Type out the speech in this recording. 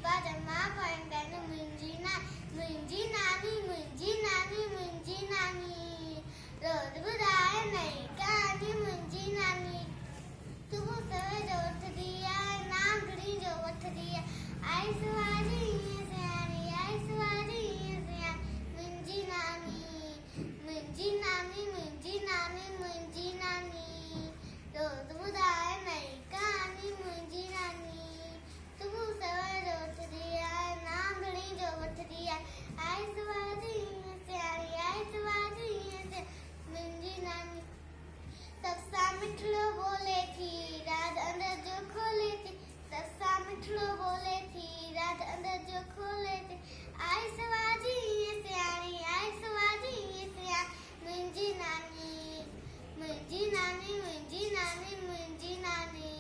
बाजमा पढ़न मुंहिंजी नानी रोज़ ॿुधाए नई कहानी मुंहिंजी नानी सुबुह सवेर जो उथदी आहे नांगड़ी जो वठदी आहे आई सुवारी ईअं सियाणी मुंहिंजी नानी रोज़ ॿुधाए नई कहानी मुंहिंजी नानी सुबुह सवेर जो उथदी आहे नांगड़ी जो वठदी आहे आई सुवारी ईअं सियाणी मुंहिंजी नानी सबसा मिठड़ो बोले थी राज अंदर जो खोले थी सबसा मिठड़ो बोले थी राज अंदर जो खोले थी आई सवाजी ये सियाणी मुंहिंजी नानी मुंहिंजी नानी